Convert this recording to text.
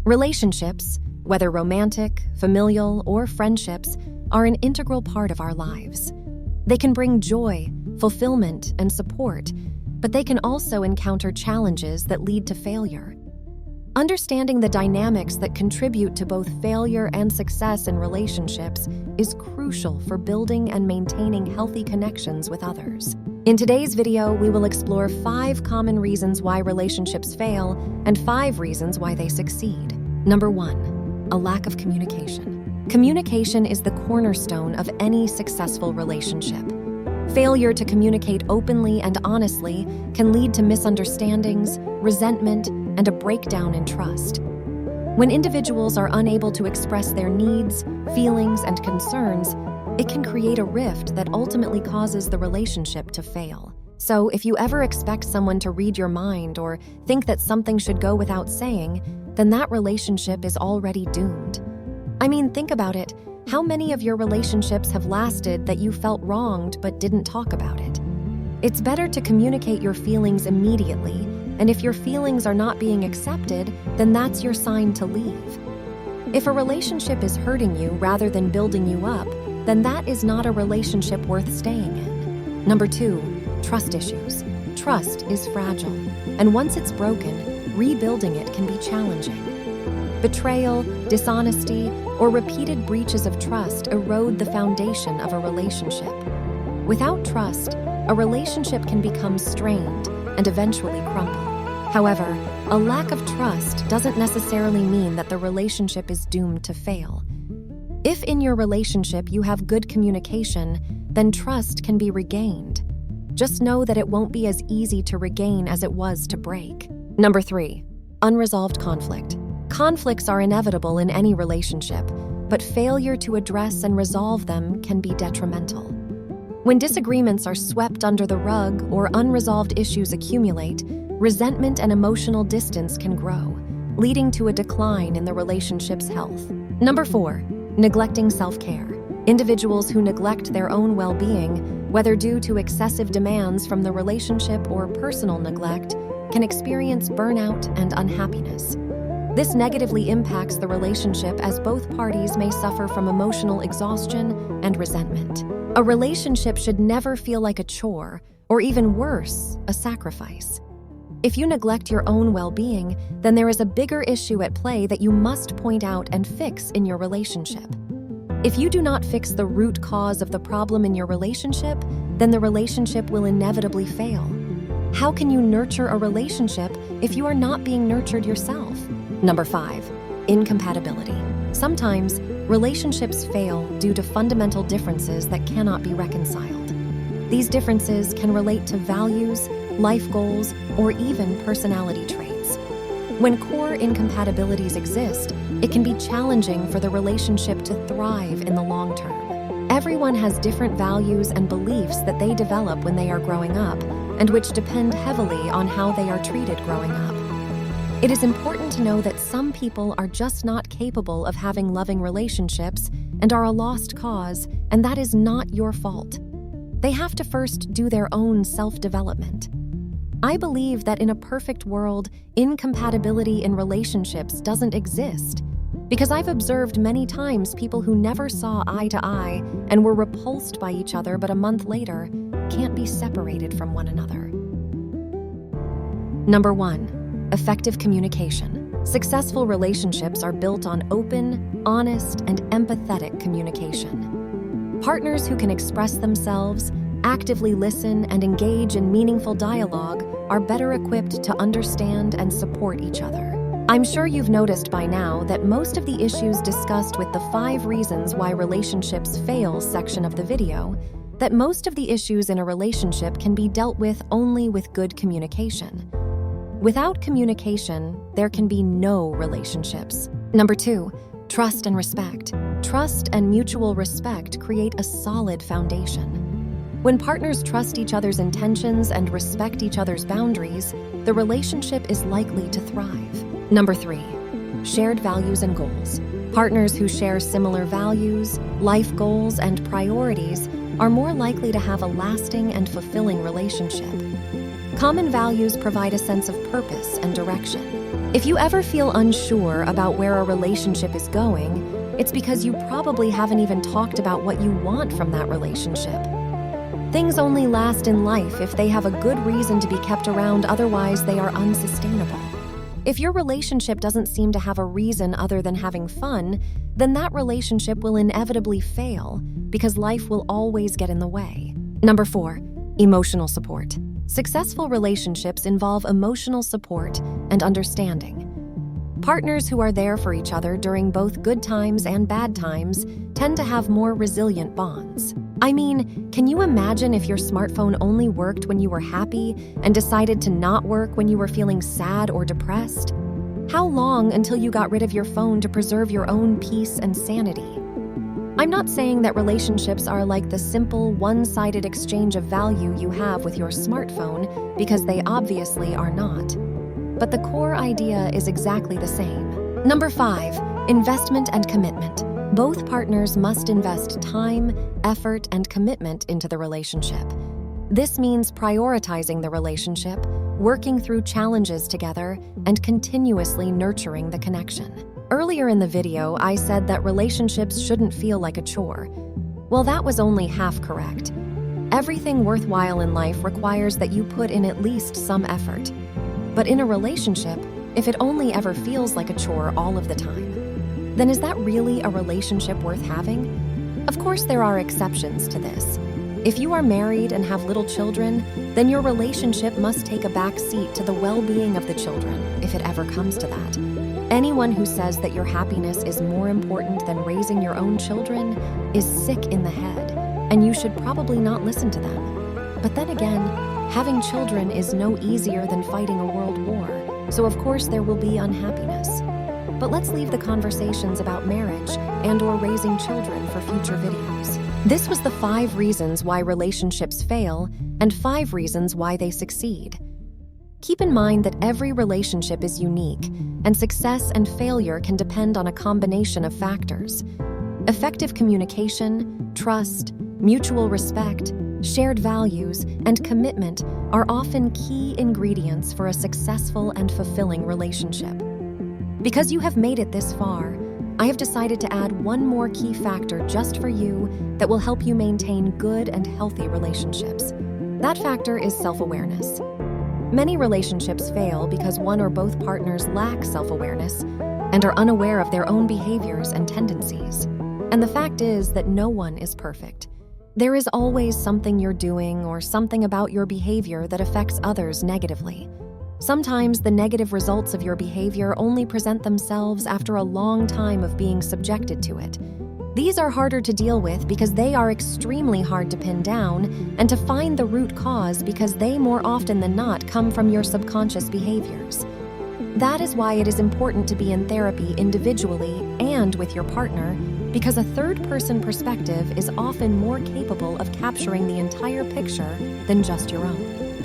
Relationships, whether romantic, familial, or friendships, are an integral part of our lives. They can bring joy, fulfillment, and support, but they can also encounter challenges that lead to failure. Understanding the dynamics that contribute to both failure and success in relationships is crucial for building and maintaining healthy connections with others. In today's video, we will explore 5 common reasons why relationships fail and 5 reasons why they succeed. Number 1, a lack of communication. Communication is the cornerstone of any successful relationship. Failure to communicate openly and honestly can lead to misunderstandings, resentment, and a breakdown in trust. When individuals are unable to express their needs, feelings, and concerns, it can create a rift that ultimately causes the relationship to fail. So, if you ever expect someone to read your mind or think that something should go without saying, then that relationship is already doomed. I mean, think about it. How many of your relationships have lasted that you felt wronged but didn't talk about it? It's better to communicate your feelings immediately, and if your feelings are not being accepted, then that's your sign to leave. If a relationship is hurting you rather than building you up, then that is not a relationship worth staying in. Number 2, trust issues. Trust is fragile, and once it's broken, rebuilding it can be challenging. Betrayal, dishonesty, or repeated breaches of trust erode the foundation of a relationship. Without trust, a relationship can become strained and eventually crumble. However, a lack of trust doesn't necessarily mean that the relationship is doomed to fail. If in your relationship you have good communication, then trust can be regained. Just know that it won't be as easy to regain as it was to break. Number 3, unresolved conflict. Conflicts are inevitable in any relationship, but failure to address and resolve them can be detrimental. When disagreements are swept under the rug or unresolved issues accumulate, resentment and emotional distance can grow, leading to a decline in the relationship's health. Number 4, neglecting self-care. Individuals who neglect their own well-being, whether due to excessive demands from the relationship or personal neglect, can experience burnout and unhappiness. This negatively impacts the relationship as both parties may suffer from emotional exhaustion and resentment. A relationship should never feel like a chore, or even worse, a sacrifice. If you neglect your own well-being, then there is a bigger issue at play that you must point out and fix in your relationship. If you do not fix the root cause of the problem in your relationship, then the relationship will inevitably fail. How can you nurture a relationship if you are not being nurtured yourself? Number 5, incompatibility. Sometimes, relationships fail due to fundamental differences that cannot be reconciled. These differences can relate to values, life goals, or even personality traits. When core incompatibilities exist, it can be challenging for the relationship to thrive in the long term. Everyone has different values and beliefs that they develop when they are growing up, and which depend heavily on how they are treated growing up. It is important to know that some people are just not capable of having loving relationships and are a lost cause, and that is not your fault. They have to first do their own self-development. I believe that in a perfect world, incompatibility in relationships doesn't exist, because I've observed many times people who never saw eye to eye and were repulsed by each other but a month later can't be separated from one another. Number 1, effective communication. Successful relationships are built on open, honest, and empathetic communication. Partners who can express themselves, actively listen, and engage in meaningful dialogue are better equipped to understand and support each other. I'm sure you've noticed by now that most of the issues discussed with the 5 reasons why relationships fail section of the video, that most of the issues in a relationship can be dealt with only with good communication. Without communication, there can be no relationships. Number 2, trust and respect. Trust and mutual respect create a solid foundation. When partners trust each other's intentions and respect each other's boundaries, the relationship is likely to thrive. Number 3, shared values and goals. Partners who share similar values, life goals, and priorities are more likely to have a lasting and fulfilling relationship. Common values provide a sense of purpose and direction. If you ever feel unsure about where a relationship is going, it's because you probably haven't even talked about what you want from that relationship. Things only last in life if they have a good reason to be kept around, otherwise they are unsustainable. If your relationship doesn't seem to have a reason other than having fun, then that relationship will inevitably fail because life will always get in the way. Number 4, emotional support. Successful relationships involve emotional support and understanding. Partners who are there for each other during both good times and bad times tend to have more resilient bonds. I mean, can you imagine if your smartphone only worked when you were happy and decided to not work when you were feeling sad or depressed? How long until you got rid of your phone to preserve your own peace and sanity? I'm not saying that relationships are like the simple, one-sided exchange of value you have with your smartphone, because they obviously are not. But the core idea is exactly the same. Number 5, investment and commitment. Both partners must invest time, effort, and commitment into the relationship. This means prioritizing the relationship, working through challenges together, and continuously nurturing the connection. Earlier in the video, I said that relationships shouldn't feel like a chore. Well, that was only half correct. Everything worthwhile in life requires that you put in at least some effort. But in a relationship, if it only ever feels like a chore all of the time, then is that really a relationship worth having? Of course, there are exceptions to this. If you are married and have little children, then your relationship must take a back seat to the well-being of the children, if it ever comes to that. Anyone who says that your happiness is more important than raising your own children is sick in the head, and you should probably not listen to them. But then again, having children is no easier than fighting a world war, so of course there will be unhappiness. But let's leave the conversations about marriage and/or raising children for future videos. This was the 5 reasons why relationships fail and 5 reasons why they succeed. Keep in mind that every relationship is unique, and success and failure can depend on a combination of factors. Effective communication, trust, mutual respect, shared values, and commitment are often key ingredients for a successful and fulfilling relationship. Because you have made it this far, I have decided to add one more key factor just for you that will help you maintain good and healthy relationships. That factor is self-awareness. Many relationships fail because one or both partners lack self-awareness and are unaware of their own behaviors and tendencies. And the fact is that no one is perfect. There is always something you're doing or something about your behavior that affects others negatively. Sometimes the negative results of your behavior only present themselves after a long time of being subjected to it. These are harder to deal with because they are extremely hard to pin down and to find the root cause, because they more often than not come from your subconscious behaviors. That is why it is important to be in therapy individually and with your partner, because a third-person perspective is often more capable of capturing the entire picture than just your own.